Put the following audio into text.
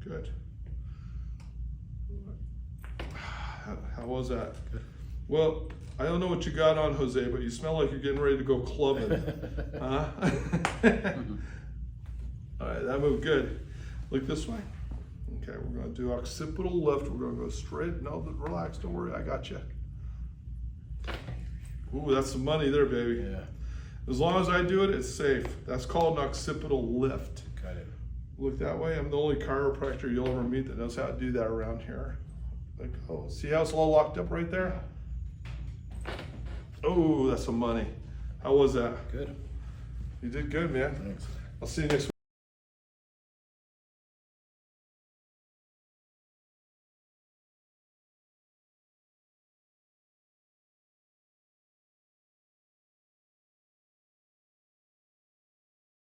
Good. How was that? Good. Well, I don't know what you got on, Jose, but you smell like you're getting ready to go clubbing. Huh? All right, that moved good. Look this way. Okay, we're gonna do occipital lift. We're gonna go straight. No, relax, don't worry, I got you. Ooh, that's some money there, baby. Yeah. As long as I do it, it's safe. That's called an occipital lift. Got it. Look that way. I'm the only chiropractor you'll ever meet that knows how to do that around here. Like, oh, see how it's all locked up right there? Oh, that's some money. How was that? Good. You did good, man. Thanks. I'll see you next week.